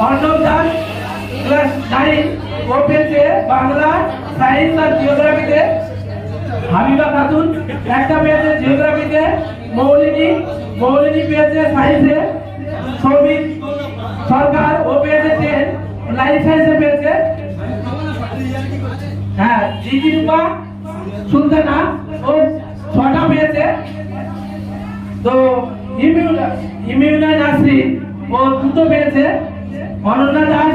Arnab Das class 9 ও পেয়েছে Bangla science আর জিওগ্রাফিতে। হাবিবা খাতুন একটা পেয়েছে জিওগ্রাফিতে। মৌলিনী পেয়েছে সায়েন্সে। সৌমিক সরকার ও পেয়েছে 10 লাইফ সায়েন্সে পেয়েছে। হ্যাঁ, জিজিরূপা সুলতানা ও 6টা পেয়েছে। তো ইমিউনা নাসরি ও 2টো পেয়েছে। অনন্যা দাস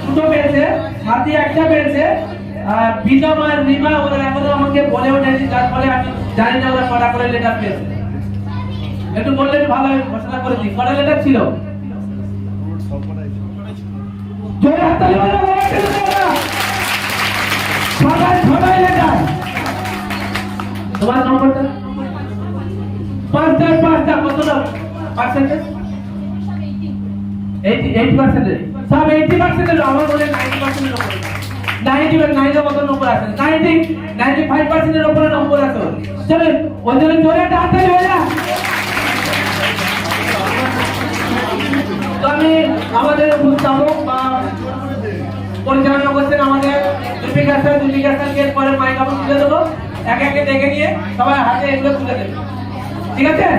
2টো পেয়েছে। হাতি একটা পেয়েছে। আর বিজম আর রিমা ওরা এখনো আমাকে বলে ওঠেনি, যার ফলে আমি জানি না ওরা কটা করে লেটার পেয়েছে। একটু বললে ভালো হয়, ঘোষণা করে দিই কটা লেটার ছিল। জোরে হাততালি বাজাও সবাই লেটার। তোমার নম্বরটা 5টা কত না পার্সেন্টেজ? 80% সব 80% আমার মনে 90% এর উপরে 99 এর মতো নম্বর আছে। 95% এর উপরে নম্বর আছে। চলো ওই জন্য জোরে হাততালি বাজাও। তো আমি আমাদের উপস্থাপক বা পরিচালনা করছেন আমাদের দীপিকা স্যারকে পরে মাইক আমি তুলে দেবো। একে একে দেখে নিয়ে সবাই হাতে এগুলো তুলে দেবে, ঠিক আছে?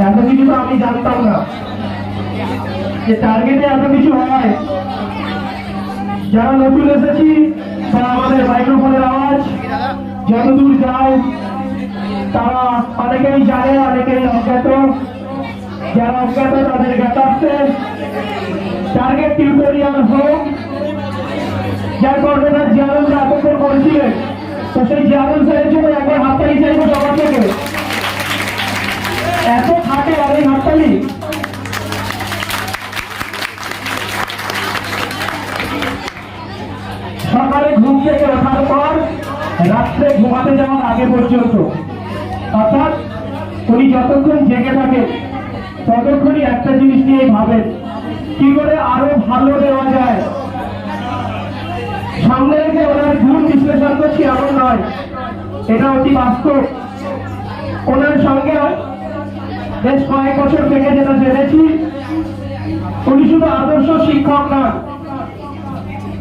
এত কিছু তো আমি জানতাম না যে টার্গেটে এত কিছু হয়। যারা নতুন এসেছি তারা আমাদের মাইক্রোফোনের আওয়াজ যতদূর যায় তারা অনেকেই জানে, অনেকেই অজ্ঞাত। যারা অজ্ঞাত তাদের জ্ঞাতার্থে টার্গেট টিউটোরিয়াল হোক, যার কর্ণধার জিয়ারুল এতক্ষণ করেছিলেন। তো সেই জিয়ারুল স্যারের জন্য একবার হাততালি চাইবো সবার থেকে। এত থাকে আর এই হাততালি। সকালে ঘুম থেকে ওঠার পর রাত্রে ঘুমাতে যাওয়ার আগে পর্যন্ত, অর্থাৎ উনি যতক্ষণ জেগে থাকেন ততক্ষণই একটা জিনিস নিয়ে ভাবেন কি করে আরো ভালো দেওয়া যায়। সামনে রেখে ওনার গুণ বিশ্লেষণ করছি এমন নয়, এটা অতি বাস্তব। ওনার সঙ্গে বেশ কয়েক বছর থেকে যেটা জেনেছি, উনি শুধু আদর্শ শিক্ষক নন,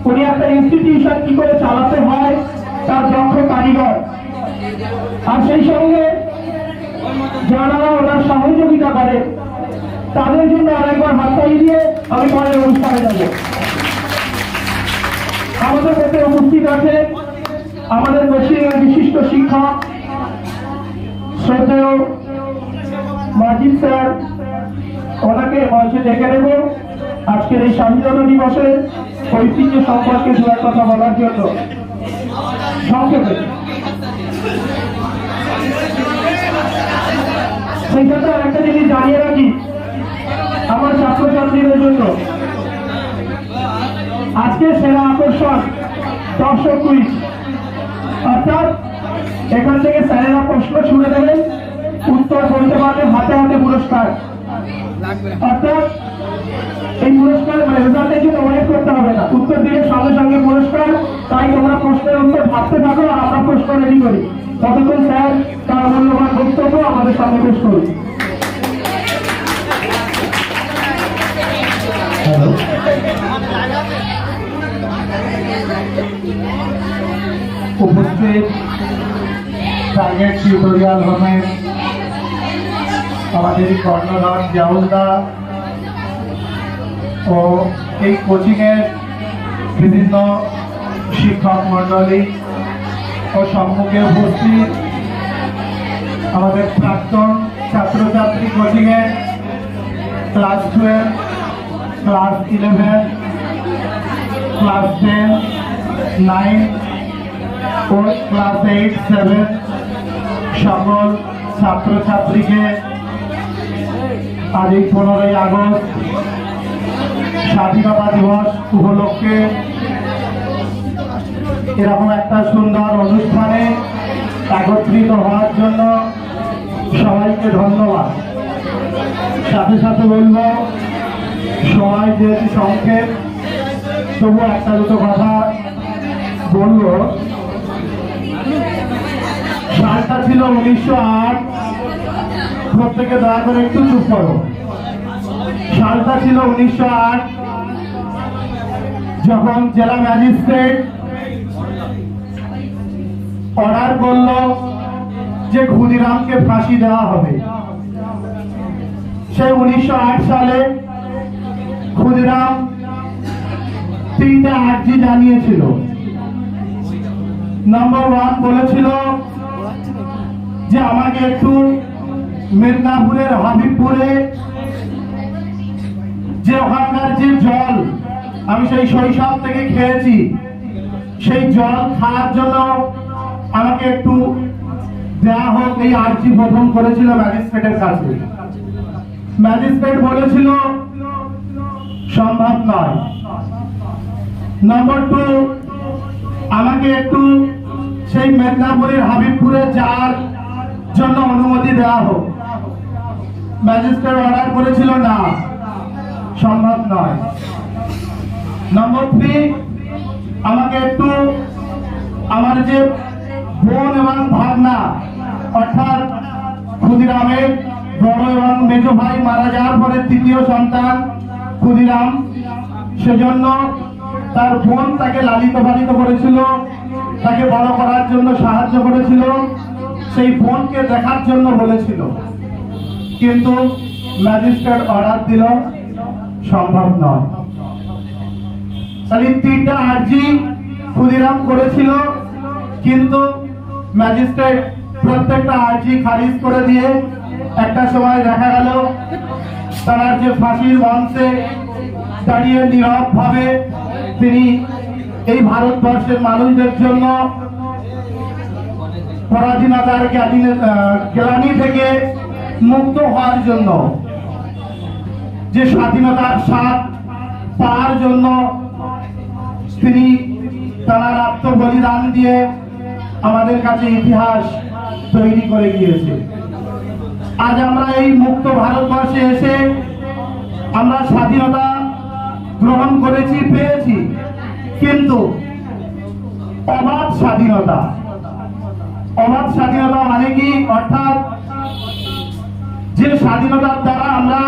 উনি একটা ইনস্টিটিউশন কি করে চালাতে হয় তার দক্ষ কারিগর। আর সেই সঙ্গে যারা ওনার সহযোগিতা করে তাদের জন্য আরেকবার হাততালি দিয়ে আমি পরের অনুষ্ঠানে যাব। আমাদের মধ্যে উপস্থিত আছে আমাদের মেশিনের বিশিষ্ট শিক্ষক শ্রদ্ধেয় মাজিদ স্যার। ওনাকে মঞ্চে ডেকে নেব আজকের এই স্বাধীনতা দিবসের ঐতিহ্য সম্পর্কে দু এক কথা বলার জন্য। সংক্ষেপে সেই সাথে একটা জিনিস জানিয়ে রাখি আমার ছাত্রছাত্রীদের জন্য, আজকে সেরা আকর্ষণ দর্শক কুইজ। অর্থাৎ এখান থেকে স্যারেরা প্রশ্ন ছুড়ে দেবেন, উত্তর বলতে পারলে হাতে হাতে পুরস্কার। অর্থাৎ এই পুরস্কার রেজাল্টের জন্য ওয়েট করতে হবে না, উত্তর দিলে সঙ্গে সঙ্গে পুরস্কার। তাই তোমরা প্রশ্নের উত্তর ভাবতে থাকো আর আমরা প্রশ্ন রেডি করি। ততক্ষণ স্যার তার মূল্যবান বক্তব্য আমাদের সামনে পেশ করুন। উপস্থিত টার্গেট টিউটোরিয়াল হোমে আমাদের কর্ণধার জিয়াউলদা ও এই কোচিংয়ের বিভিন্ন শিক্ষক মণ্ডলী ও সম্মুখে উপস্থিত আমাদের প্রাক্তন ছাত্রছাত্রী কোচিংয়ের ক্লাস 12, ক্লাস 11, ক্লাস 10, 9 ও ক্লাস 8, 7 সকল ছাত্রছাত্রীকে আজ এই 15ই আগস্ট স্বাধীনতা দিবস উপলক্ষে এরকম একটা সুন্দর অনুষ্ঠানে একত্রিত হওয়ার জন্য সবাইকে ধন্যবাদ। সাথে সাথে বলবো সময় যেহেতু সংক্ষেপ, তবু একটা দুটো কথা বলবো। সালটা ছিল 1908। প্রত্যেকে দয়া করে একটু চুপ করো। সালটা ছিল 1908, যখন জেলা ম্যাজিস্ট্রেট অর্ডার করল যে ক্ষুদিরামকে ফাঁসি দেওয়া হবে। সেই 1908 সালে ক্ষুদিরাম 3টা আর্জি জানিয়েছিল। নাম্বার 1 বলেছিল যে আমাকে একটু মেদিনীপুরের হাবিবপুরে যে ওখানকার যে জল আমি সেই শৈশব থেকে খেয়েছি, সেই জল খাওয়ার জন্য আমাকে একটু দেয়া হোক, এই আর্জি প্রথম করেছিল ম্যাজিস্ট্রেটের কাছে। ম্যাজিস্ট্রেট বলেছিল সম্ভব নয়। নাম্বার 2, আমাকে একটু সেই মেদিনীপুরের হাবিবপুরে যাওয়ার জন্য অনুমতি দেওয়া হোক। ম্যাজিস্ট্রেট অর্ডার করেছিল না, সম্ভব নয়। নাম্বার 3, আমাকে একটু আমার যে বোন এবং ভাগনা অর্থাৎ ক্ষুদিরামের বড় এবং মেজ ভাই মারা যাওয়ার পরে 3য় সন্তান ক্ষুদিরাম, সেজন্য তার বোন তাকে লালিত পালিত করেছিল, তাকে বড় করার জন্য সাহায্য করেছিল, সেই বোনকে দেখার জন্য বলেছিল। কিন্তু ম্যাজিস্ট্রেট অর্ডার দিল সম্ভব নয়। তাহলে 3টা আর্জি ক্ষুদিরাম করেছিল, কিন্তু ম্যাজিস্ট্রেট প্রত্যেকটা আর্জি খারিজ করে দিয়ে একটা সময় দেখা গেল তার যে ফাঁসির মঞ্চে দাঁড়িয়ে নীরব ভাবে তিনি এই ভারতবর্ষের মানুষদের জন্য পরাধীনতার গ্লানি থেকে মুক্ত হওয়ার জন্য, যে স্বাধীনতার স্বাদ পাওয়ার জন্য তিনি তার আত্মবলিদান দিয়ে আমাদের কাছে ইতিহাস তৈরি করে গিয়েছে। আজ আমরা এই মুক্ত ভারতবর্ষে এসে আমরা স্বাধীনতা গ্রহণ করেছি, পেয়েছি, কিন্তু অবাধ স্বাধীনতা। অবাধ স্বাধীনতা মানে কি? অর্থাৎ যে স্বাধীনতার দ্বারা আমরা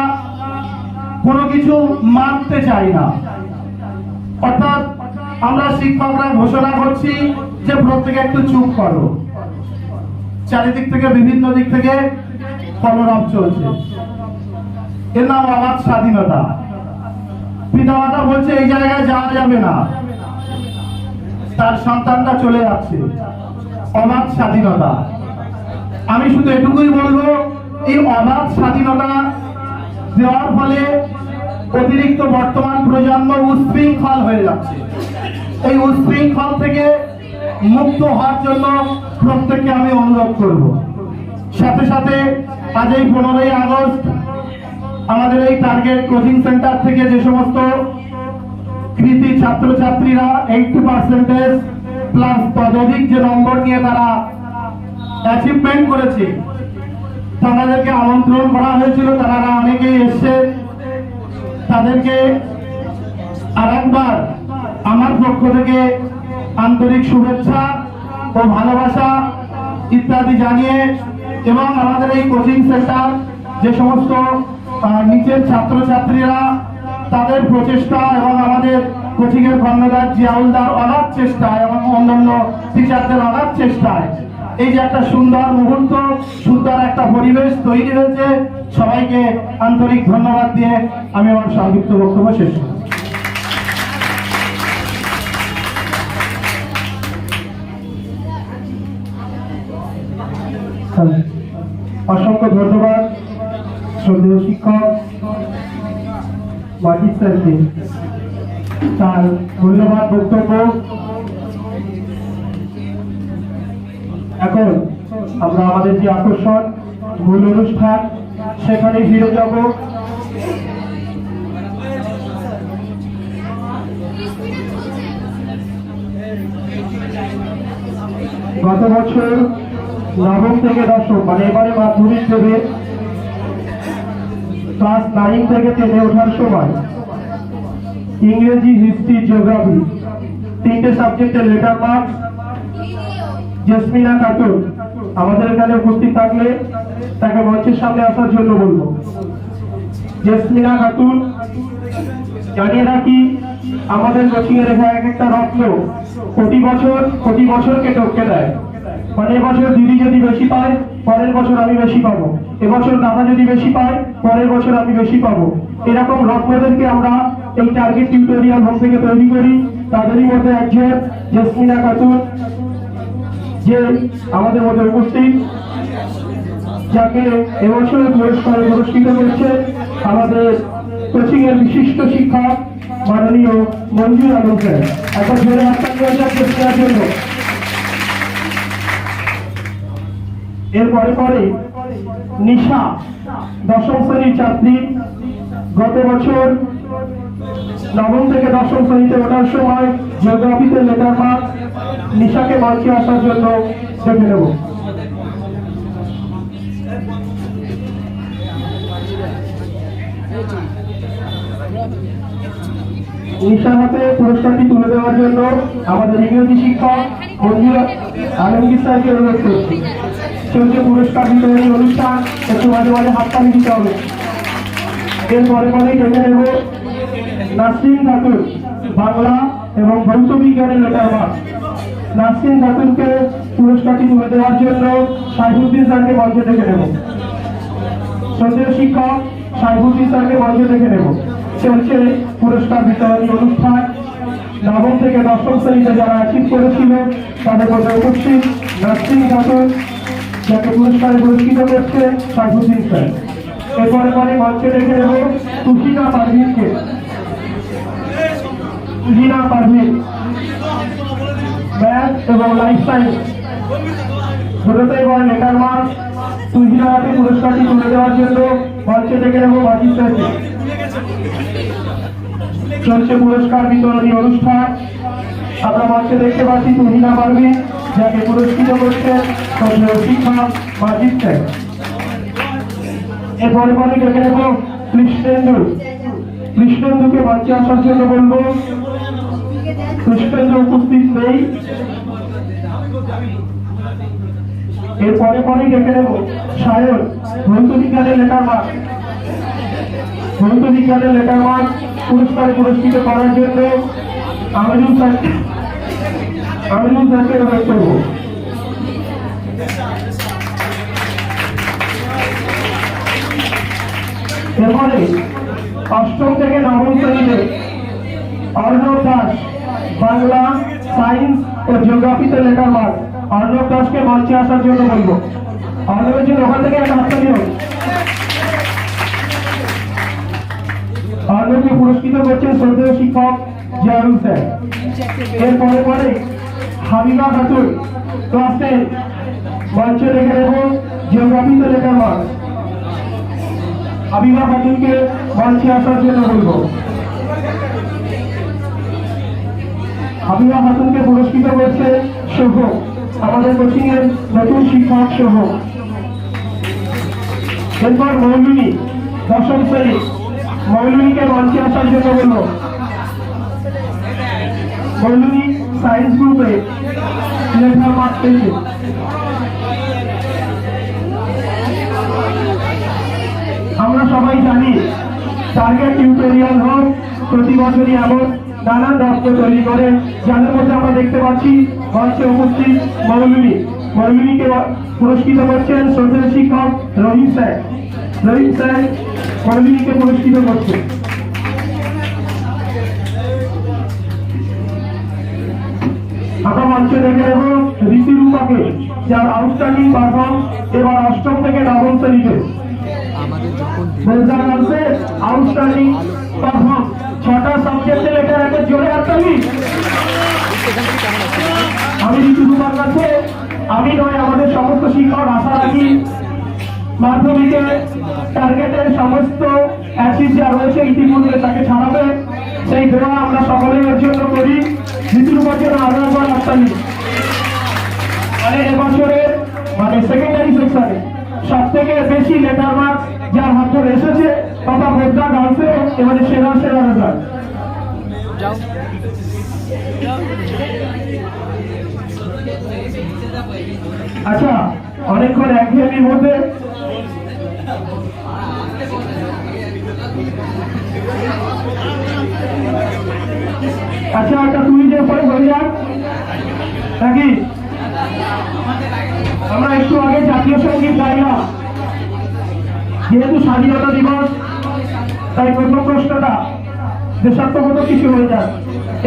কোনো কিছু মানতে চাই না। অর্থাৎ আমরা শিক্ষকরা ঘোষণা করছি যে প্রত্যেকে একটু চুপ করো, চারিদিক থেকে বিভিন্ন দিক থেকে কলরব চলছে, এর নাম অবাধ স্বাধীনতা। পিতামাতা বলছে এই জায়গায় যাওয়া যাবে না, তার সন্তানটা চলে যাচ্ছে, অবাধ স্বাধীনতা। আমি শুধু এটুকুই বলবো, এই অবাধ স্বাধীনতা দেওয়ার ফলে অতিরিক্ত বর্তমান প্রজন্ম উচ্ছৃঙ্খল হয়ে যাচ্ছে। এই উচ্ছৃঙ্খল থেকে মুক্ত হওয়ার জন্য প্রত্যেককে আমি অনুরোধ করব। সাথে সাথে আজ এই 15ই আগস্ট আমাদের এই টার্গেট কোচিং সেন্টার থেকে যে সমস্ত কৃতি ছাত্রছাত্রীরা 80% প্লাস ততোধিক যে নম্বর নিয়ে তারা অ্যাচিভমেন্ট করেছে, তাদেরকে আমন্ত্রণ করা হয়েছিল, তারা অনেকেই এসছে। তাদেরকে আরেকবার আমার পক্ষ থেকে আন্তরিক শুভেচ্ছা ও ভালোবাসা ইত্যাদি জানিয়ে, এবং আমাদের এই কোচিং সেন্টার যে সমস্ত নিচের ছাত্রছাত্রীরা তাদের প্রচেষ্টা এবং আমাদের কোচিং এর কর্ণধার জিয়াউলদার অগাধ চেষ্টায় এবং অন্যান্য টিচারদের অগাধ চেষ্টায় এই যে একটা সুন্দর মুহূর্ত, সুন্দর একটা পরিবেশ তৈরি হয়েছে, সবাইকে আন্তরিক ধন্যবাদ দিয়ে আমি আমার সংক্ষিপ্ত বক্তব্য শেষ করছি। অসংখ্য ধন্যবাদ শ্রদ্ধেয় শিক্ষক ওয়াজিদ স্যারকে তার মূল্যবান বক্তব্য। এখন আমরা আমাদের যে আকর্ষণ মূল অনুষ্ঠান সেখানে ফিরে যাব। গত বছর নবম থেকে দশম মানে এবারে মাধ্যমিক দেবে ক্লাস 9 থেকে 10-এ ওঠার সময় ইংরেজি, হিস্ট্রি, জিওগ্রাফি 3টে সাবজেক্টের লেটার মার্কস জেসমিনা খাতুন আমাদের এখানে উপস্থিত থাকলে তাকে মঞ্চের সামনে আসার জন্য বলবো। জেসমিনা খাতুন, জানিয়ে রাখি আমাদের কোচিং এর এক একটা রত্ন প্রতি বছরকে টপকে দেয়। মানে এবছর দিদি যদি বেশি পায়, পরের বছর আমি বেশি পাবো, এবছর দাদা যদি বেশি পায়, পরের বছর আমি বেশি পাবো। এরকম রত্নদেরকে আমরা এই টার্গেট টিউটোরিয়াল হোম থেকে তৈরি করি। তাদেরই মধ্যে একজন জেসমিনা খাতুন, যে আমাদের মধ্যে উপস্থিত, যাকে এবছর পুরস্কারে পুরস্কৃত করছে আমাদের কোচিং এর বিশিষ্ট শিক্ষক মাননীয় মঞ্জুর আলম স্যার। একবার জোরে হাততালি হয়ে যাক জেসমিনার জন্য। এরপরে নিশা, দশম শ্রেণীর ছাত্রী, গত বছর নবম থেকে দশম শ্রেণীতে ওঠার সময় জিওগ্রাফিতে লেটার মার্ক। নিশাকে মঞ্চে আসার জন্য ডেকে নেব। নিশার হাতে পুরস্কারটি তুলে দেওয়ার জন্য আমাদের ইংরেজি শিক্ষক মঞ্জুর আলমগীর স্যারকে অনুরোধ করছি। চলছে পুরস্কার বিতরণী অনুষ্ঠান, একটু মাঝে মাঝে হাততালি দিতে হবে। এরপরে ডেকে নেব নাসরিন খাতুন, বাংলা এবং ভৌত বিজ্ঞানের লেটার মার্ক। নাসরিন খাতুনকে পুরস্কারটি তুলে দেওয়ার জন্য সাইফুদ্দিন স্যারকে মঞ্চে ডেকে নেব। শ্রদ্ধেয় শিক্ষক সাইফুদ্দিন স্যারকে মঞ্চে ডেকে নেব। চলছে পুরস্কার বিতরণী অনুষ্ঠান। নবম থেকে দশম শ্রেণীতে যারা অ্যাচিভ করেছিল তাদের মধ্যে উপস্থিত নাসরিন খাতুন, যাকে পুরস্কারে পুরস্কৃত করছে সাইফুদ্দিন স্যার। এরপরে মঞ্চে ডেকে নেব তুহিনা পারভিনকে। তুহিনা পারভিন, ম্যাথ এবং লাইফ সায়েন্স দুটোতেই বয় লেটার মার্ক। তুহিনা হাতে পুরস্কারটি তুলে দেওয়ার জন্য মঞ্চে ডেকে নেব মাজিদ স্যারকে। চলছে পুরস্কার বিতরণী অনুষ্ঠান। আমরা মঞ্চে দেখতে পাচ্ছি তুহিনা পারভিন, যাকে পুরস্কৃত করছে শিক্ষক মাজিদ স্যার। এরপরে ডেকে নেব কৃষ্ণেন্দুকে মঞ্চে আসার জন্য বলবো। কৃষ্ণেন্দু উপস্থিত নেই। এরপরে ডেকে নেব সায়ন, ভৌত বিজ্ঞানের লেটার মার্ক। ভৌত বিজ্ঞানের লেটার মার্ক পুরস্কারে পুরস্কৃত করার জন্য আমিনুল স্যারকে অনুরোধ করব। এরপরে অষ্টম থেকে নবম শ্রেণীতে অর্ণব দাস, বাংলা, সায়েন্স ও জিওগ্রাফিতে লেটার মার্ক। অর্ণব দাসকে মঞ্চে আসার জন্য বলবো। অর্ণবের জন্য ওখান থেকে একটা হাততালি হোক। অর্ণবকে পুরস্কৃত করছেন শ্রদ্ধেয় শিক্ষক জিয়ারুল স্যার। এরপরে হাবিবা খাতুন, ক্লাস 10, মঞ্চে রেখে দেব জিওগ্রাফিতে লেটার মার্ক। হাবিবা খাতুনকে মঞ্চে আসার জন্য বলবো। হাবিবা খাতুনকে পুরস্কৃত করছে শুভ, আমাদের কোচিং এর নতুন শিক্ষক শুভ। এরপর মৌলুনি, দশম শ্রেণী, মৌলুনিকে মঞ্চে আসার জন্য বলবো। মৌলুনি সায়েন্স গ্রুপে লেটার মার্ক পেয়েছে। আমরা সবাই জানি টার্গেট টিউটোরিয়াল হোক প্রতি বছরই এমন নানান রত্ন তৈরি করে, যাদের মধ্যে আমরা দেখতে পাচ্ছি মঞ্চে উপস্থিত মৌলুনিকে পুরস্কৃত করছেন শ্রদ্ধেয় শিক্ষক রহিম স্যার। মৌলুনিকে পুরস্কৃত করছেন। আমরা মঞ্চে দেখে নেব ঋতুরূপাকে, যার আউটস্ট্যান্ডিং পারফর্ম এবার অষ্টম থেকে নবম শ্রেণীতে। আউটস্ট্যান্ডিং পারফর্ম 6টা সাবজেক্টে লেটার একটা জোরে হাততালি। আমি ঋতুরূপার কাছে আমি নয় আমাদের সমস্ত শিক্ষক আশা রাখি মাধ্যমিকে টার্গেটের সমস্ত অ্যাচিভ যা রয়েছে ইতিপূর্বে তাকে ছাড়াবে, সেই দোয়া আমরা সকলের জন্য করি। ঋতুরূপার জন্য আরো একবার হাততালি। এবছরের সেকেন্ডারি সেকশনে সব থেকে বেশি লেটার মার্ক যার হাত ধরে এসেছে তথা বোদ্ধা গার্লসে এবারে সেরা রেজাল্ট। আচ্ছা, অনেকক্ষণ একঘেয়েমির মধ্যে আচ্ছা একটা কুইজের পরে হয়ে যাক নাকি? আমরা একটু আগে জাতীয় সঙ্গীত গাইলাম, যেহেতু স্বাধীনতা দিবস তাই প্রথম প্রশ্নটা দেশাত্মগত কিছু হয়ে যায়।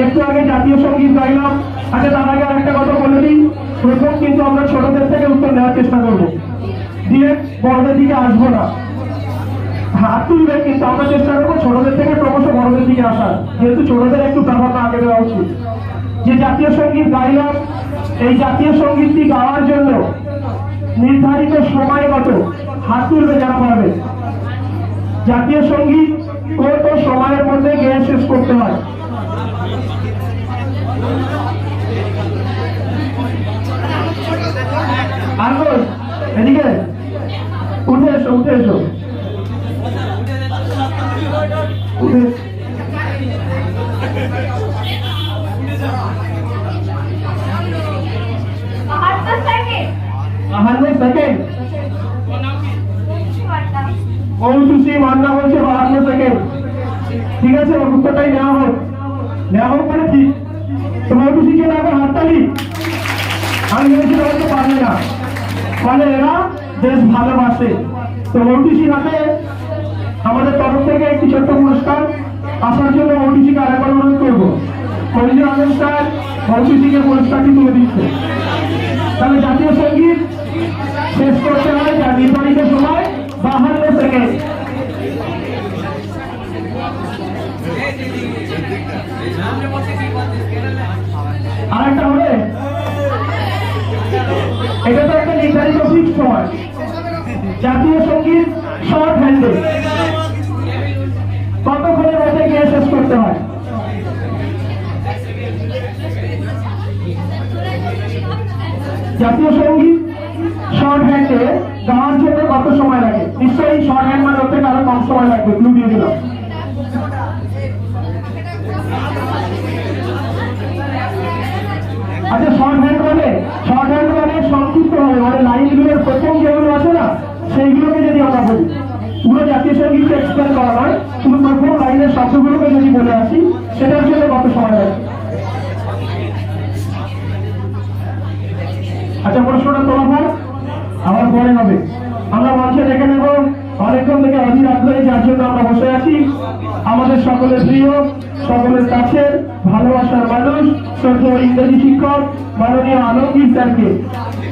একটু আগে জাতীয় সঙ্গীত গাইলাম। আচ্ছা তার আগে আরেকটা কথা বলে দিই, প্রথম কিন্তু আমরা ছোটদের থেকে উত্তর নেওয়ার চেষ্টা করবো, দিয়ে বড়দের দিকে আসবো না। হাত তুলবে কিন্তু আমরা চেষ্টা করবো ছোটদের থেকে ক্রমশ বড়দের দিকে আসার, যেহেতু ছোটদের একটু প্রাধান্য আগে দেওয়া উচিত। যে জাতীয় সঙ্গীত গাইলাম, এই জাতীয় সঙ্গীতটি গাওয়ার জন্য নির্ধারিত সময় কত? হাত তুলবে যারা পারবে। জাতীয় সঙ্গীত কত সময়ের মধ্যে গেয়ে শেষ করতে হয়? আঙ্গুল এদিকে উঠে এসো, উঠে এসো, উঠে। 52 সেকেন্ড। মৌটুসি মান্না বলছে 52 সেকেন্ড। ঠিক আছে, উত্তরটাই নেওয়া হোক। নেওয়া হোক মানে ঠিক। তো মৌটুসিকে না করে হাততালি। আমি ভেবেছিলাম হয়তো পারবে না, মানে এরা দেশ ভালোবাসে। তো মৌটুসির হাতে আমাদের তরফ থেকে একটি ছোট্ট পুরস্কার আসার জন্য মৌটুসিকে আরেকবার অনুরোধ করবো। কলেজের অনুষ্ঠান মৌটুসিকে পুরস্কারটি তুলে দিচ্ছে। তাহলে জাতীয় সঙ্গীত শেষ করতে হয় যার নির্ধারিত সময় 52 সেকেন্ড। আরেকটা হবে, এটা তো একটা নির্ধারিত ফিক্স সময়। জাতীয় সঙ্গীত শর্ট হ্যান্ডে কতক্ষণের মধ্যে গিয়ে শেষ করতে হয়? জাতীয় সঙ্গীত শর্ট হ্যান্ডে গাওয়ার জন্য কত সময় লাগে? নিশ্চয়ই শর্ট হ্যান্ড মানে হতে আরো কম সময় লাগবে, ক্লু দিয়ে দিলাম। আচ্ছা শর্ট হ্যান্ড মানে সংক্ষিপ্ত হবে, মানে লাইনগুলোর প্রথম যেগুলো আছে না সেইগুলোকে যদি আমরা বলি, পুরো জাতীয় সঙ্গীতকে এক্সপ্লেন করা নয়, শুধু প্রথম লাইনের শব্দগুলোকে যদি বলে আসি সেটার জন্য কত সময় লাগে? আচ্ছা প্রশ্নটা তোলা হয় আবার পরে হবে। আমরা মঞ্চে দেখে নেব অনেকক্ষণ থেকে অধীর আগ্রহী যার জন্য আমরা বসে আছি, আমাদের সকলের প্রিয়, সকলের কাছের ভালোবাসার মানুষ, শ্রদ্ধেয় ইংরেজি শিক্ষক মাননীয় আলমগীর স্যারকে।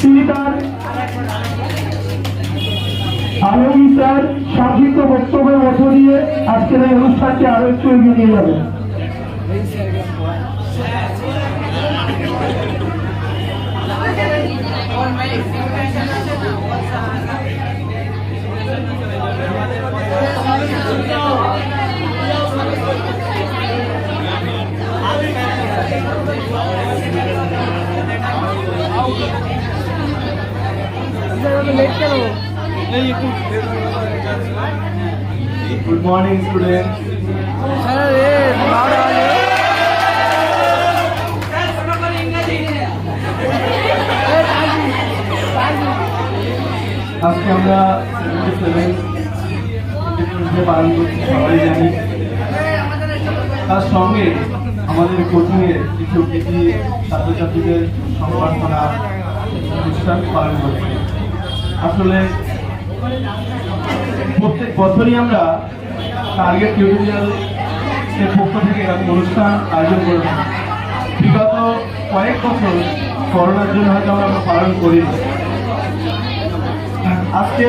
তিনি তার আলমগীর স্যার সংক্ষিপ্ত বক্তব্যের মধ্য দিয়ে আজকের এই অনুষ্ঠানকে আরো একটু এগিয়ে নিয়ে যাবেন। Good morning, students. আজকে আমরা 77 পালন করছি, সবাই জানি। তার সঙ্গে আমাদের কোচিংয়ের কিছু কৃতি ছাত্রছাত্রীদের সংবর্ধনা অনুষ্ঠান পালন করছি। আসলে প্রত্যেক বছরই আমরা টার্গেট টিউটোরিয়াল এর পক্ষ থেকে এরকম অনুষ্ঠান আয়োজন করে থাকি। বিগত কয়েক বছর করোনার জন্য হয়তো আমরা পালন করিনি। আজকে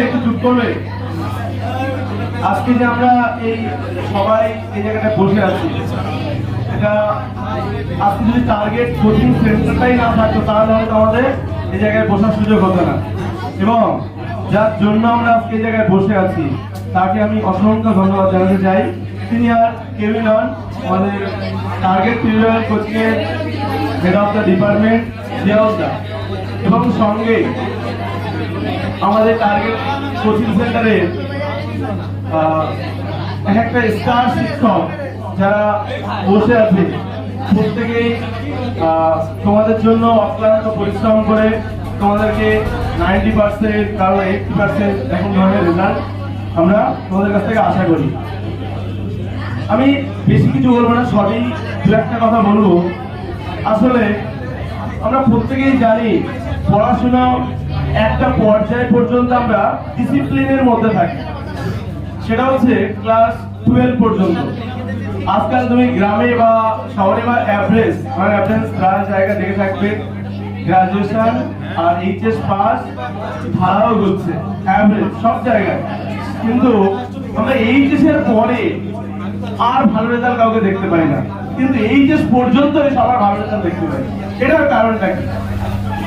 একটু চুপ করবে। আজকে যে আমরা এই সবাই এই জায়গাটা বসে আছি, এটা আজকে যদি টার্গেট কোচিং সেন্টারটাই না থাকতো তাহলে হয়তো আমাদের এই জায়গায় বসার সুযোগ হতো না। এবং যার জন্য আমরা আজকে এই জায়গায় বসে আছি তাকে আমি অসংখ্য ধন্যবাদ জানাতে চাই। তিনি আর কেউই নন, আমাদের টার্গেট টিউটোরিয়াল কোচিংয়ের হেড অফ দ্য ডিপার্টমেন্ট জিয়াউদ্দা, এবং সঙ্গে আমাদের টার্গেট কোচিং সেন্টারের একটা স্টার শিক্ষক যারা বসে আছে। প্রত্যেকেই তোমাদের জন্য অক্লান্ত পরিশ্রম করে তোমাদেরকে 90% কারো 80% এখন ধরনের রেজাল্ট আমরা তোমাদের কাছ থেকে আশা করি। আমি বেশি কিছু বলবো না, সবই দু একটা কথা বলবো। আসলে আমরা প্রত্যেকেই জানি পড়াশোনা একটা পর্যায় পর্যন্ত আমরা ডিসিপ্লিনের মধ্যে থাকি, সেটা হচ্ছে ক্লাস 12 পর্যন্ত। আজকাল তুমি গ্রামে বা শহরে বা অ্যাভারেজ প্রায় জায়গা দেখে থাকবে গ্রাজুয়েশন আর এইচএস পাস ভাড়াও হচ্ছে অ্যাভারেজ সব জায়গায়, কিন্তু আমরা এইচএস এর পরে আর ভালো রেজাল্ট কাউকে দেখতে পাই না, কিন্তু এইচএস পর্যন্ত সবার ভালো রেজাল্ট দেখতে পাই। এটার কারণটা কি?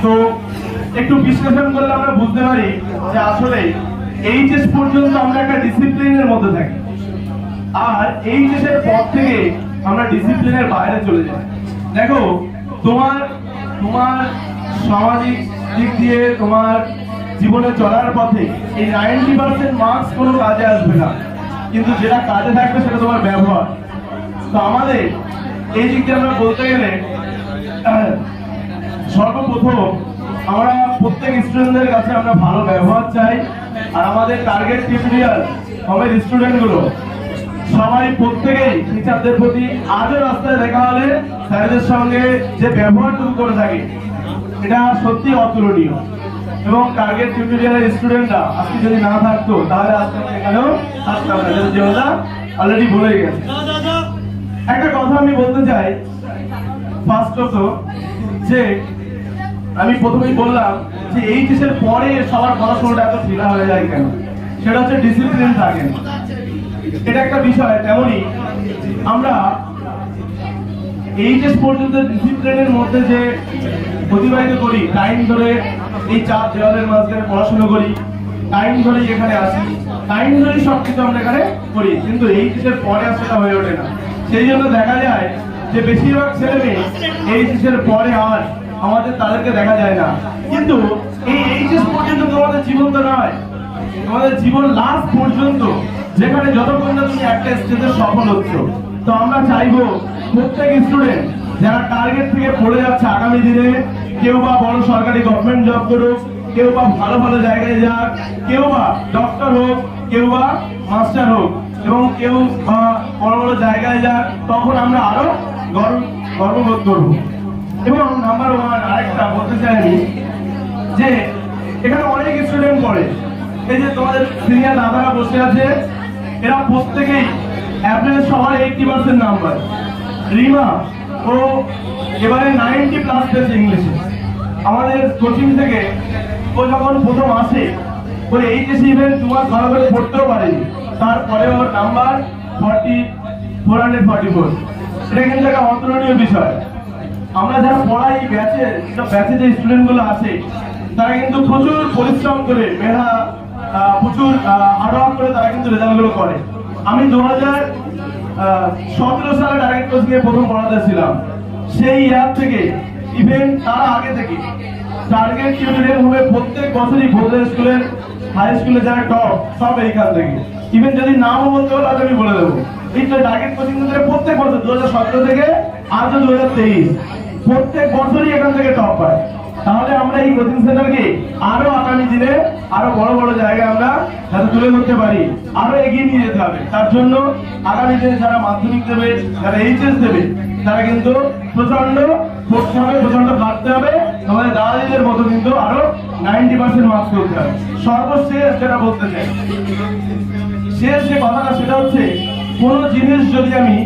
তো একটু বিশ্লেষণ করলে আমরা বুঝতে পারি যে আসলে এইচএস পর্যন্ত আমরা একটা ডিসিপ্লিনের মধ্যে থাকি, আর এইচএস এর পর থেকে আমরা ডিসিপ্লিনের বাইরে চলে যাই। দেখো, তোমার সামাজিক দিক দিয়ে তোমার জীবনে চলার পথে এই 90% মার্কস কোনো কাজে আসবে না, কিন্তু যেটা কাজে থাকবে সেটা তোমার ব্যবহার। তো আমাদের এই দিক দিয়ে আমরা বলতে গেলে সর্বপ্রথম আমরা প্রত্যেক স্টুডেন্টদের কাছে আমরা ভালো ব্যবহার চাই, আর আমাদের টার্গেট টিউটোরিয়াল আমাদের স্টুডেন্টগুলো সবাই প্রত্যেকেই টিচারদের প্রতি আজও রাস্তায় দেখা হলে স্যারদের সঙ্গে যে ব্যবহারটুকু করে থাকে এটা সত্যি অতুলনীয়। এবং টার্গেট টিউটোরিয়ালের স্টুডেন্টরা আজকে যদি না থাকতো তাহলে আজকে এখানেও থাকতাম না, যেটা অলরেডি বলে গেছে। একটা কথা আমি বলতে চাই, ফার্স্টত যে আমি প্রথমেই বললাম যে এইচএস এর পরে সবার পড়াশোনাটা এত ঢিলা হয়ে যায় কেন, সেটা হচ্ছে ডিসিপ্লিন থাকে না। এটা একটা বিষয়। তেমনই আমরা এইচএস পর্যন্ত ডিসিপ্লিনের মধ্যে যে অতিবাহিত করি, টাইম ধরে এই চার দেওয়ালের মাঝখানে পড়াশোনা করি, টাইম ধরেই এখানে আসি, টাইম ধরেই সবকিছু আমরা এখানে করি, কিন্তু এইচএস এর পরে আর সেটা হয়ে ওঠে না। সেই জন্য দেখা যায় যে বেশিরভাগ ছেলে মেয়ে এইচএস এর পরে আর আমাদের তাদেরকে দেখা যায় না। কিন্তু এই এইচএস পর্যন্ত তোমাদের জীবন তো নয়, তোমাদের জীবন লাস্ট পর্যন্ত, যেখানে যতক্ষণ না তুমি একটা স্টেজে সফল হচ্ছ। তো আমরা চাইবো প্রত্যেক স্টুডেন্ট যারা টার্গেট থেকে পড়ে যাচ্ছে আগামী দিনে, কেউ বা বড় সরকারি গভর্নমেন্ট জব করুক, কেউ বা ভালো ভালো জায়গায় যাক, কেউ বা ডক্টর হোক, কেউ বা মাস্টার হোক, এবং কেউ বা বড় বড় জায়গায় যাক, তখন আমরা আরো গর্ববোধ করবো। এবং নাম্বার ওয়ান আরেকটা বলতে চাই আমি, যে এখানে অনেক স্টুডেন্ট পড়ে, এই যে তোমাদের সিনিয়র দাদারা বসে আছে, এরা প্রত্যেকেই অ্যাভারেজ সবার 80% নাম্বার। রিমা ও এবারে 90+ পেয়েছে ইংলিশে আমাদের কোচিং থেকে। ও যখন প্রথম আসে ওর এইচএস ইভেন্ট 2 মাস ভালো করে পড়তেও পারেনি, তারপরে ওর নাম্বার 444। এটা কিন্তু একটা অতুলনীয় বিষয়। আমরা যারা পড়াই ব্যাচে যে স্টুডেন্ট গুলো আছে, তারা কিন্তু প্রচুর পরিশ্রম করে প্রচুর হার্ডওয়ার্ক করে তারা কিন্তু রেজাল্ট গুলো করে। আমি 2017 সালে টার্গেট কোচিং এ প্রথম পড়াতে ছিলাম। সেই ইয়ার থেকে ইভেন তার আগে থেকে টার্গেট টিউটোরিয়াল হবে প্রত্যেক বছরই বোর্ডের স্কুলের হাই স্কুলে যারা টপ সব এইখান থেকে। ইভেন যদি নামও বলতে হলো তাহলে আমি বলে দেবো। এই তো টার্গেট কোচিং সেন্টারে প্রত্যেক বছর 2017 থেকে আজও 2023 প্রত্যেক বছরই এখান থেকে টপ পায়। তাহলে আমরা এই কোচিং সেন্টারকে আরো আগামী দিনে আরো বড় বড় জায়গায় আমরা যাতে তুলে ধরতে পারি, আরো এগিয়ে নিয়ে যেতে হবে। তার জন্য আগামী দিনে যারা মাধ্যমিক দেবে, যারা এইচএস দেবে, তারা কিন্তু প্রচন্ড পড়তে হবে, প্রচন্ড কাটতে হবে। আমাদের দাদাদের মতো কিন্তু আরো 90% মার্কস করতে হবে। সর্বশেষ যেটা বলতে চাই, শেষ যে কথাটা সেটা হচ্ছে, কোন জিনিস যদি আমি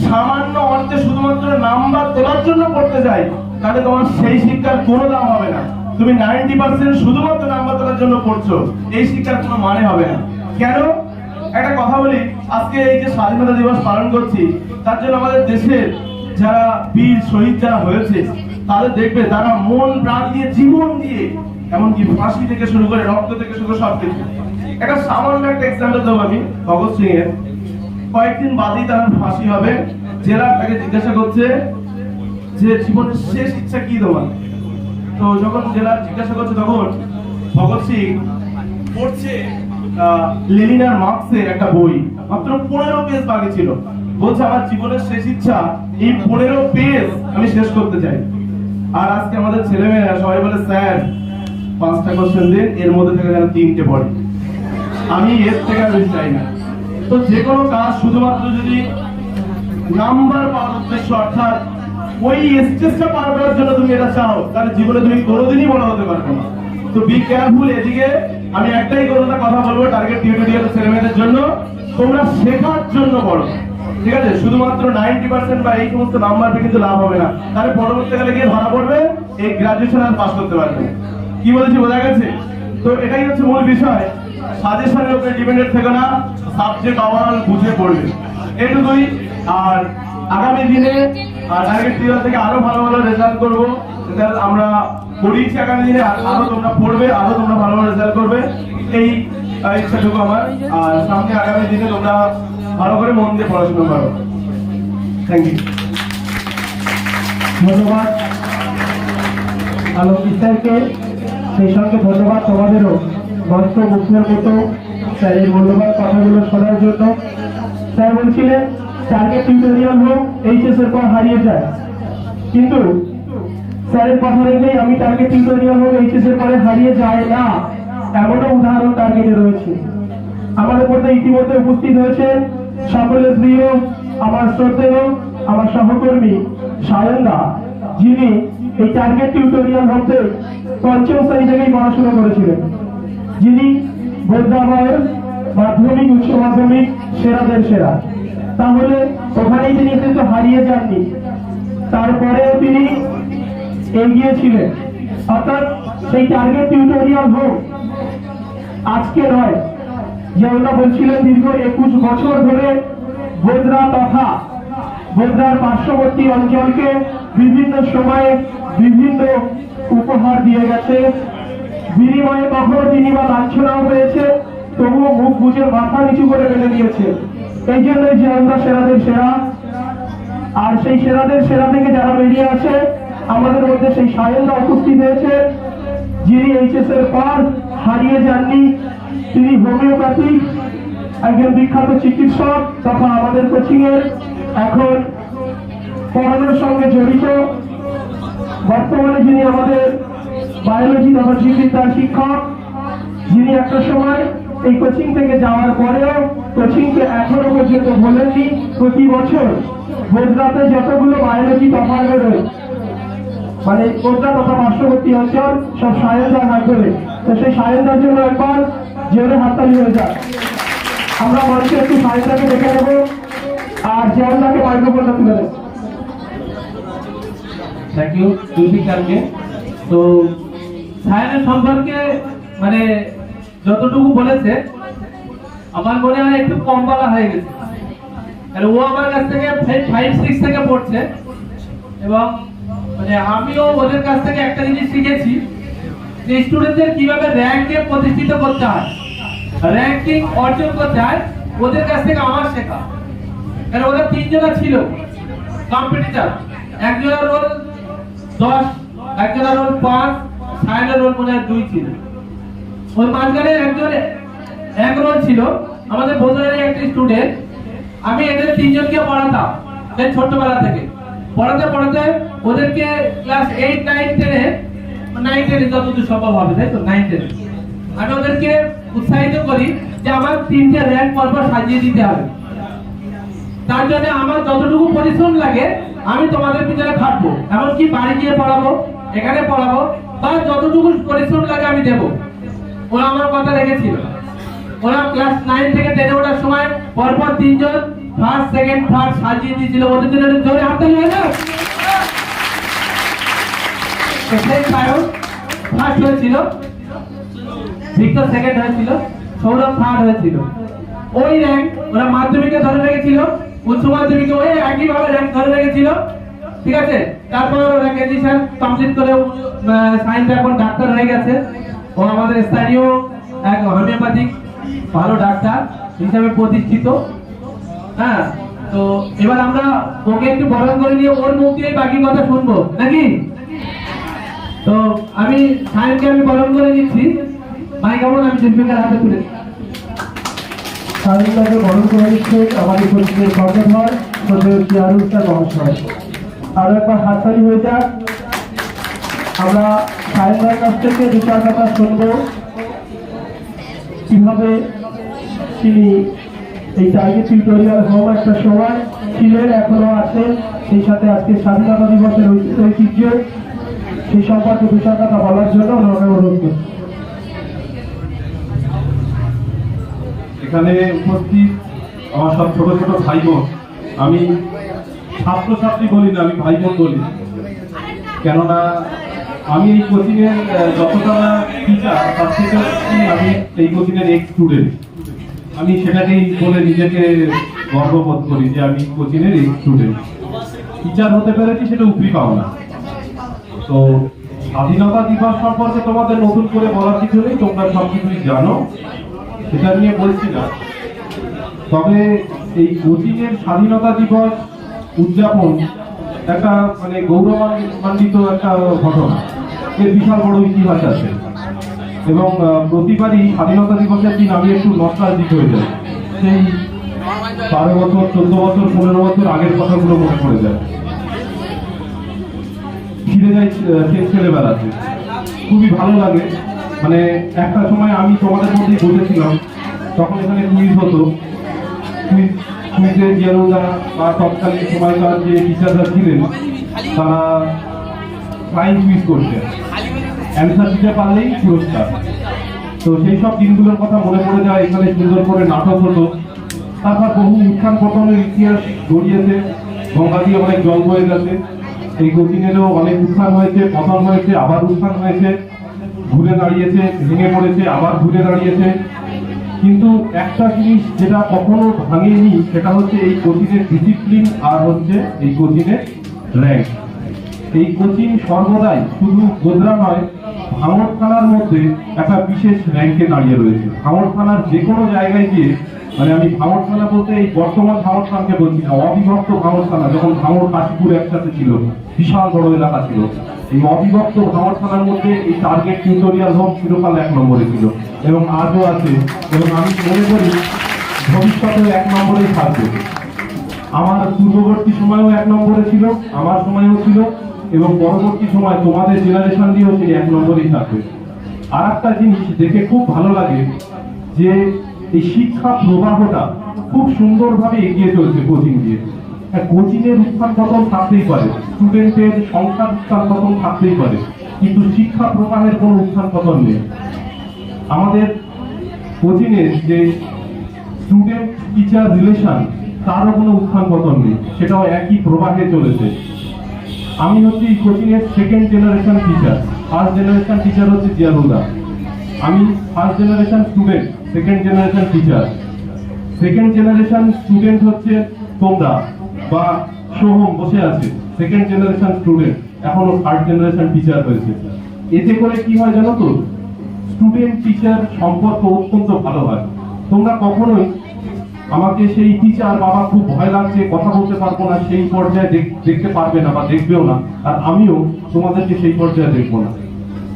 সামান্য অর্থে শুধুমাত্র নাম্বার তোলার জন্য পড়তে যাই, তাহলে তোমার সেই শিক্ষার কোনো দাম হবে না। তুমি 90% শুধুমাত্র নাম্বার তোলার জন্য পড়ছো, এই শিক্ষার কোনো মানে হবে না। কেন? একটা কথা বলি, আজকে এই যে স্বাধীনতা দিবস পালন করছি, তার জন্য আমাদের দেশের যারা বীর শহীদ যারা হয়েছে, তাদের দেখবে তারা মন প্রাণ দিয়ে, জীবন দিয়ে, এমনকি ফাঁসি থেকে শুরু করে রক্ত থেকে শুরু করে সবকিছু। একটা সামান্য একটা এক্সাম্পল দেবো আমি ভগৎ সিং এর। কয়েকদিন বাদেই তার ফাঁসি হবে। জেলার তাকে জিজ্ঞাসা করছে যে জীবনের শেষ ইচ্ছা কি তোমার? তো যখন জেলার জিজ্ঞাসা করছে, তখন ভগৎ সিং পড়ছে লেনিনার মার্কসের একটা বই, মাত্র 15 পেজ বাকি ছিল। বলছে আমার জীবনের শেষ ইচ্ছা এই 15 পেজ আমি শেষ করতে চাই। আর আজকে আমাদের ছেলেমেয়েরা সবাই বলে স্যার 5টা কোশ্চেন দিন, এর মধ্যে থেকে যেন 3টে পড়ে। আমি এর থেকে আর বেশি চাই না। তো যে কোনো কাজ শুধুমাত্র যদি নাম্বার পাওয়ার উদ্দেশ্য, অর্থাৎ ওই স্টেজটা পার করার জন্য তুমি এটা চাও, তাহলে জীবনে তুমি কোনোদিনই বড় হতে পারবে না। তো বি কেয়ারফুল। এদিকে আমি একটাই কথা বলবো টার্গেট টিউটোরিয়াল ছেলেমেয়েদের জন্য, তোমরা শেখার জন্য পড়ো, ঠিক আছে? শুধুমাত্র 90% বা এই সমস্ত নাম্বার পেয়ে কিন্তু লাভ হবে না, তাহলে পরবর্তীকালে গিয়ে ধরা পড়বে এই গ্রাজুয়েশন আর পাস করতে পারবে। কি বলেছি বোঝা গেছে? তো এটাই হচ্ছে মূল বিষয়। সাজেশনের উপরে ডিপেন্ডেন্ট থেকে না, সাবজেক্ট ওভারঅল বুঝে পড়বে, এটুকুই। আর আগামী দিনে টার্গেট টিউটোরিয়াল থেকে আরো ভালো ভালো রেজাল্ট করবো, আমরা পড়িয়েছি। আগামী দিনে আরো তোমরা পড়বে, আরো তোমরা ভালো ভালো রেজাল্ট করবে, এই ইচ্ছাটুকু আমার। আর সামনে আগামী দিনে তোমরা ভালো করে মন দিয়ে পড়াশোনা করো। Thank you. ধন্যবাদ আলোকিত স্যারকে, সেই সঙ্গে ধন্যবাদ তোমাদেরও মন্ত্র মুখের মতো স্যারের মূল্যবান কথাগুলো শোনার জন্য। স্যার বলছিলেন টার্গেট টিউটোরিয়াল হোক এইচএস এর পর হারিয়ে যায়, কিন্তু স্যারের কথা রেখেই আমি টার্গেট টিউটোরিয়াল হোক এইচএস এর পরে হারিয়ে যায় না এমনও উদাহরণ টার্গেটে রয়েছে। আমাদের মধ্যে ইতিমধ্যে উপস্থিত হয়েছে সকলের প্রিয়, আমার শ্রদ্ধেয়, আমার সহকর্মী সায়নদা, যিনি এই টার্গেট টিউটোরিয়াল হতে 5ম শ্রেণী থেকেই পড়াশোনা করেছিলেন, যিনি বোধাবয়ের মাধ্যমিক উচ্চ মাধ্যমিক সেরাদের সেরা। তাহলে ওখানেই তিনি কিন্তু হারিয়ে যাননি, তারপরেও তিনি এগিয়েছিলেন। অর্থাৎ সেই টার্গেট টিউটোরিয়াল হোক আজকে নয়, যেমনটা বলছিলেন দীর্ঘ 21 বছর ধরে বোধরা তথা বোধরার পার্শ্ববর্তী অঞ্চলকে বিভিন্ন সময়ে বিভিন্ন উপহার দিয়ে গেছে। বিনিময়ে কখনো তিনি বা লাঞ্ছনাও পেয়েছে, তবুও মুখ বুঝে মাথা নিচু করে মেনে নিয়েছে। এই জন্যই যে আমরা সেরাদের সেরা। আর সেই সেরাদের সেরা থেকে যারা বেরিয়ে আসে, আমাদের মধ্যে সেই সায়নদা উপস্থিত হয়েছে, যিনি এইচএস এর পর হারিয়ে যাননি। তিনি হোমিওপ্যাথিক একজন বিখ্যাত চিকিৎসক তথা আমাদের কোচিং এর এখন পড়ানোর সঙ্গে জড়িত। বর্তমানে যিনি আমাদের বায়োলজি তথা জীববিদ্যার শিক্ষক, যিনি একটা সময় এই কোচিং থেকে যাওয়ার পরেও কোচিংকে এখনো পর্যন্ত বলেননি প্রতি বছর বোধরাতে যতগুলো বায়োলজি তফাৎ রয়েছে, মানে বোধরা তথা পার্শ্ববর্তী অঞ্চল সব সায়নদার হাত ধরে। তো সেই সায়নদার জন্য একবার জোরে হাততালি হয়ে যায়। আমরা মঞ্চে একটু সায়নদাকে দেখে নেব, আর জিয়াউল্লাহকে মাইক্রোফোনটা তুলে দেব। Thank you জুলফিকারকে। তো সায়নের সম্পর্কে মানে যতটুকু বলেছে আমার মনে হয় একটু কম বলা হয়ে গেছে। আর ও আমার কাছ থেকে 5-6 থেকে পড়ছে, এবং মানে আমিও ওদের কাছ থেকে একটা জিনিস শিখেছি যে স্টুডেন্টদের কিভাবে র্যাঙ্কে প্রতিষ্ঠিত করতে হয়, র্যাঙ্কিং অর্জন করতে হয়, ওদের কাছ থেকে আমার শেখা। কারণ ওদের 3 জনা ছিল কম্পিটিটর, একজনের রোল 10, একজনের রোল 5, সায়নের রোল মনে হয় 2 ছিল। ওই মাঝখানে একজন এক রোল ছিল আমাদের বোধহয় একটা স্টুডেন্ট। আমি এদের 3 জনকে পড়াতাম এই ছোটবেলা থেকে, পড়াতে পড়াতে ওদেরকে ক্লাস 8, 9, 10 যতদূর সম্ভব হবে, তাই তো 9, 10 আমি ওদেরকে উৎসাহিত করি যে আমার 3টে র্যাঙ্ক পরপর সাজিয়ে দিতে হবে। তার জন্য আমার যতটুকু পরিশ্রম লাগে আমি তোমাদের পিছনে খাটবো, এমনকি বাড়ি গিয়ে পড়াবো, এখানে পড়াবো, বা যতটুকু পরিশ্রম লাগে আমি দেবো। ওরা আমার কথা রেখেছিল। ওরা ক্লাস 9 থেকে 10 ওঠার সময় পরপর 3 জন ফার্স্ট, সেকেন্ড, থার্ড সাজিয়ে দিয়েছিল। ওদের জন্য জোরে হাততালি হয় না? ফার্স্ট হয়েছিল, ভিক্টর সেকেন্ড হয়েছিল, সৌরভ থার্ড হয়েছিল। ওই র্যাঙ্ক ওরা মাধ্যমিকে ধরে রেখেছিল, উচ্চ মাধ্যমিকে ওই একই ভাবে র্যাঙ্ক ধরে রেখেছিল, ঠিক আছে? তারপর ওরা গ্রাজুয়েশন কমপ্লিট করে সায়েন্স এখন ডাক্তার হয়ে গেছে। ও আমাদের স্থানীয় এক হোমিওপ্যাথিক ভালো ডাক্তার হিসাবে প্রতিষ্ঠিত। হ্যাঁ, তো এবার আমরা ওকে একটু বরণ করে নিয়ে ওর মুখ দিয়ে বাকি কথা শুনবো নাকি? তো আমি সায়েন্সকে আমি বরণ করে নিচ্ছি। মাইক্রোফোন আমি জুলফিকার হাতে তুলে সায়নদাকে বরণ করে দিচ্ছে আমাদের কোচিংয়ের কর্ণধার চিয়ারুস্তার মহাশয়। আরো একবার হাততালি হয়ে যাক। আমরা সাহেব ভাইয়ের কাছ থেকে দু চার কথা শুনবো কিভাবে তিনি এই টার্গেট টিউটোরিয়াল হোম একটা সময় ছিলেন, এখনো আছেন, সেই সাথে আজকে স্বাধীনতা দিবসের ঐতিহ্য, সেই সম্পর্কে দু চার কথা বলার জন্য ওনাকে অনুরোধ করছি। এখানে উপস্থিত আমার সব ছোট ছোট ভাই বোন, আমি ছাত্রছাত্রী বলি না, আমি ভাই বোন বলি, কেননা আমি এই কোচিংয়ের যতটা টিচার তার থেকে আমি এই কোচিংয়ের এক স্টুডেন্ট। আমি সেটাকেই বলে নিজেকে গর্ববোধ করি যে আমি কোচিংয়ের এক স্টুডেন্ট। টিচার হতে পেরেছি সেটা উপরি পাওনা। তো স্বাধীনতা দিবস সম্পর্কে তোমাদের নতুন করে বলার কিছু নেই, তোমরা সব কিছুই জানো, সেটা নিয়ে বলছি না। তবে এই কোচিংয়ের স্বাধীনতা দিবস উদযাপন একটা মানে গৌরবান্বিত একটা ঘটনা, এর বিশাল বড় ইতিহাস আছে। এবং প্রতিবারই স্বাধীনতা দিবসের দিন আমি একটু নস্টালজিক হয়ে যাই, সেই 12 বছর 14 বছর 15 বছর আগের কথাগুলো মনে পড়ে যায়, ফিরে যাই সেই ছেলেবেলাতে। খুবই ভালো লাগে। মানে একটা সময় আমি তোমাদের মধ্যেই বসেছিলাম, তখন এখানে কুইজ হতো, কুইজে জিয়ারুদা বা তৎকালীন সময়কার যে টিচাররা ছিলেন তারা ফ্লাইং কুইজ করতেন, অ্যান্সার দিতে পারলেই পুরস্কার। তো সেই সব দিনগুলোর কথা মনে পড়ে যায়। এখানে সুন্দর করে নাটক হতো, তারপর বহু উত্থান পতনের ইতিহাস গড়িয়েছে, গঙ্গা দিয়ে অনেক জল বয়ে গেছে। এই কোচিংয়েরও অনেক উত্থান হয়েছে, পতন হয়েছে, আবার উত্থান হয়েছে, ঘুরে দাঁড়িয়েছে, ভেঙে পড়েছে, আবার ঘুরে দাঁড়িয়েছে। কিন্তু একটা জিনিস যেটা কখনো ভাঙেনি সেটা হচ্ছে এই কোচিংয়ের ডিসিপ্লিন আর হচ্ছে এই কোচিংয়ের র্যাঙ্ক। এই কোচিং সর্বদাই শুধু গোদরা নয়, ভাঙড় থানার মধ্যে একটা বিশেষ র্যাঙ্কে দাঁড়িয়ে রয়েছে। ভাঙড় থানার যে কোনো জায়গায় গিয়ে, মানে আমি ভাঙড় থানা বলতে এই বর্তমান ভাঙড় থানাকে বলছি না, অবিভক্ত ভাঙড় থানা, যখন ভাঙড় কাশীপুর একসাথে ছিল, বিশাল বড় এলাকা ছিল, এই অবিভক্ত ভাঙড় থানার মধ্যে এই টার্গেট টিউটোরিয়াল হোম চিরকাল 1 নম্বরে ছিল এবং আজও আছে, এবং আমি মনে করি ভবিষ্যতেও 1 নম্বরেই থাকবে। আমার পূর্ববর্তী সময়েও 1 নম্বরে ছিল, আমার সময়েও ছিল, এবং পরবর্তী সময় তোমাদের জেনারেশন দিয়েও সেই 1 নম্বরেই থাকবে। আর একটা জিনিস দেখে খুব ভালো লাগে যে এই শিক্ষা প্রবাহটা খুব সুন্দরভাবে এগিয়ে চলছে কোচিং দিয়ে। কোচিংয়ের উত্থান পতন থাকতেই পারে, স্টুডেন্টের সংখ্যার উত্থান পতন থাকতেই পারে, কিন্তু শিক্ষা প্রবাহের কোনো উত্থান পতন নেই। আমাদের কোচিংয়ের যে স্টুডেন্ট টিচার রিলেশন, তারও কোনো উত্থান পতন নেই, সেটাও একই প্রবাহে চলেছে। আমি হচ্ছি এই কোচিংয়ের 2nd generation teacher. 1st generation teacher হচ্ছে জিয়ারুদা, আমি 1st generation student, 2nd generation teacher. 2nd generation student হচ্ছে তোমরা বা সোহম বসে আছে, 2nd জেনারেশন স্টুডেন্ট, এখনো 3rd জেনারেশন টিচার হয়েছে। এতে করে কি হয় জানো তো, স্টুডেন্ট টিচার সম্পর্ক অত্যন্ত ভালো হয়। তোমরা কখনোই আমাকে সেই টিচার বাবা খুব ভয় লাগছে, কথা বলতে পারবো না, সেই পর্যায়ে দেখতে পারবে না বা দেখবেও না, আর আমিও তোমাদেরকে সেই পর্যায়ে দেখবো না।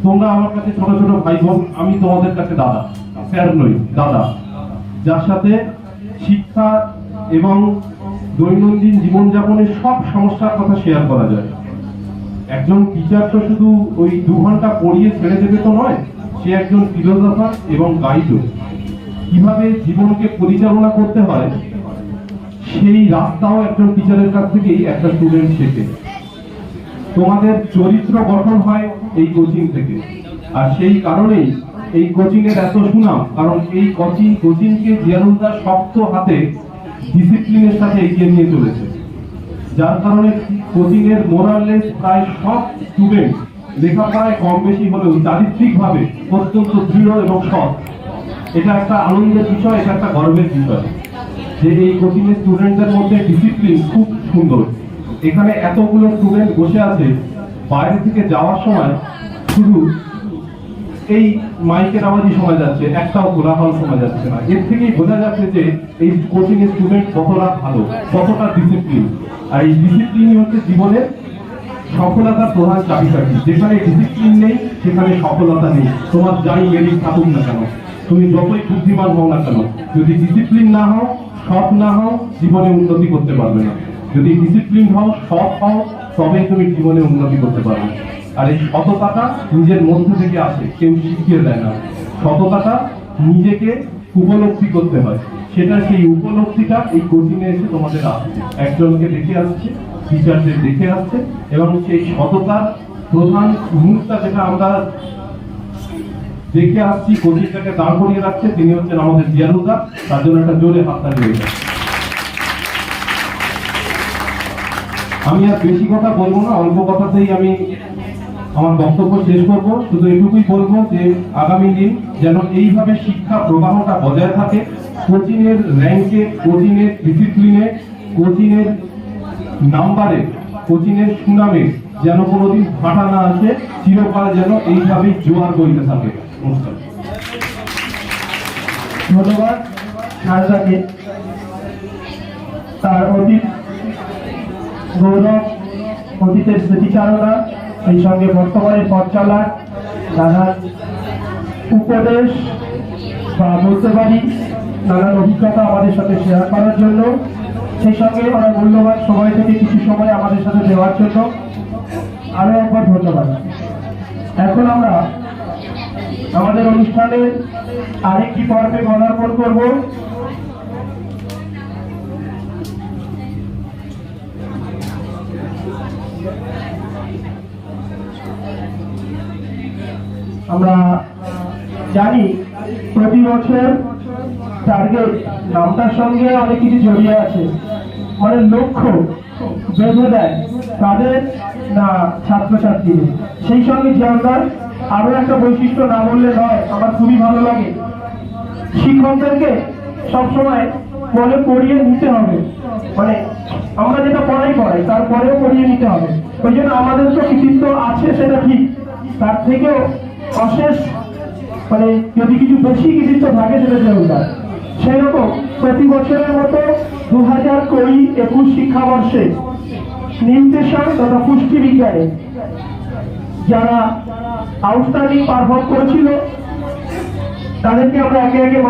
তোমরা আমার কাছে ছোট ছোট ভাই বোন, আমি তোমাদের কাছে দাদা, স্যার নই, দাদা, যার সাথে শিক্ষা এবং দৈনন্দিন জীবনযাপনের সব সমস্যার কথা শেয়ার করা যায়। একজন টিচার তো শুধু ওই 2 ঘন্টা পড়িয়ে ছেড়ে দেবে তো নয়, সে একজন ফিলোসফার এবং গাইডও। কিভাবে জীবনকে পরিচালনা করতে হয় সেই রাস্তাও একজন টিচারের কাছ থেকেই একটা স্টুডেন্ট শেখে। তোমাদের চরিত্র গঠন হয় এই কোচিং থেকে, আর সেই কারণেই এই কোচিং এর এত সুনাম, কারণ এই কোচিংকে জিয়ারুলদার শক্ত হাতে ডিসিপ্লিনের সাথে এগিয়ে নিয়ে চলেছে, যার কারণে কোচিং এর মোরাললেস প্রায় সব স্টুডেন্ট লেখাপড়ায় কম বেশি হলেও চারিত্রিকভাবে অত্যন্ত দৃঢ় এবং সৎ। এটা একটা আনন্দের বিষয়, এটা একটা গর্বের বিষয় যে এই কোচিং এর স্টুডেন্টদের মধ্যে ডিসিপ্লিন খুব সুন্দর। এখানে এতগুলো স্টুডেন্ট বসে আছে, বাইরে থেকে যাওয়ার সময় শুধু এই মাইকের আওয়াজই শোনা যাচ্ছে, একটাও কোলাহল শোনা যাচ্ছে না। এর থেকেই বোঝা যাচ্ছে যে এই কোচিং এর স্টুডেন্ট কতটা ভালো, কতটা ডিসিপ্লিন। আর এই ডিসিপ্লিনই হচ্ছে জীবনের সফলতার প্রধান চাবিকাঠি। যেখানে ডিসিপ্লিন নেই সেখানে সফলতা নেই। তোমার যাই মেরিট থাকুক না কেন, তুমি যতই বুদ্ধিমান হও না কেন, যদি ডিসিপ্লিন না হও, সৎ না হও, জীবনে উন্নতি করতে পারবে না। যদি ডিসিপ্লিন হও, সৎ হও, তবেই তুমি জীবনে উন্নতি করতে পারবে। আর এই সততাটা নিজের মধ্যে থেকে আসে, কেউ শিখিয়ে দেয় না। সততাটা নিজেকে উপলব্ধি করতে হয়, সেটা সেই উপলব্ধিটা এই কোচিংয়ে এসে তোমাদের আসছে, একজনকে দেখে আসছে, টিচারদের দেখে আসছে, এবং সেই সততার প্রধান মুহূর্তটা যেটা আমরা দেখে আসছি, কোচিংটাকে দাঁড় করিয়ে রাখছে, তিনি হচ্ছেন আমাদের জিয়ারুদা। তার জন্য একটা জোরে হাততালি হয়ে যায়। আমি আর বেশি কথা বলবো না, অল্প কথাতেই আমি আমার বক্তব্য শেষ করবো। শুধু এটুকুই বলবো যে আগামী দিন যেন এইভাবে শিক্ষা প্রবাহটা বজায় থাকে, কোচিং এর র্যাঙ্কে, কোচিং এর ডিসিপ্লিনে, কোচিং এর নাম্বারে, কোচিং এর সুনামে যেন কোনোদিন ভাটা না আসে, চিরকাল যেন এইভাবেই জোয়ার বইতে থাকে। নমস্কার। ধন্যবাদ শারদাকে, তার অতীত গৌরব, অতীতের স্মৃতিচারণা, সেই সঙ্গে বর্তমানের পথ চলা, নানান উপদেশ বা বলতে পারি নানান অভিজ্ঞতা আমাদের সাথে শেয়ার করার জন্য, সেই সঙ্গে ওনার মূল্যবান সময় থেকে কিছু সময় আমাদের সাথে দেওয়ার জন্য আরো একবার ধন্যবাদ। এখন আমরা আমাদের অনুষ্ঠানের আরেকটি পর্বে পদার্পণ করব। আমরা জানি প্রতি বছর টার্গেট নামটার সঙ্গে অনেক কিছু জড়িয়ে আছে, মানে লক্ষ্য বেঁধে দেয় তাদের না ছাত্রছাত্রীদের। সেই সঙ্গে যে আমরা আরো একটা বৈশিষ্ট্য না বললে নয়, আমার খুবই ভালো লাগে, শিক্ষকদেরকে সবসময় বলে পড়িয়ে নিতে হবে, মানে আমরা যেটা পড়াই তারপরেও পড়িয়ে নিতে হবে। ওই জন্য আমাদের তো কৃতিত্ব আছে সেটা ঠিক, তার থেকেও অশেষ মানে যদি কিছু বেশি কৃতিত্ব থাকে সেটা জরুরি। সেই রকম প্রতি বছরের মতো 2020-21 শিক্ষাবর্ষে নিউট্রিশন তথা পুষ্টি বিজ্ঞানে যারা আউটস্ট্যান্ডিং পারফর্ম করেছিল তাদেরকে আমরা একে একে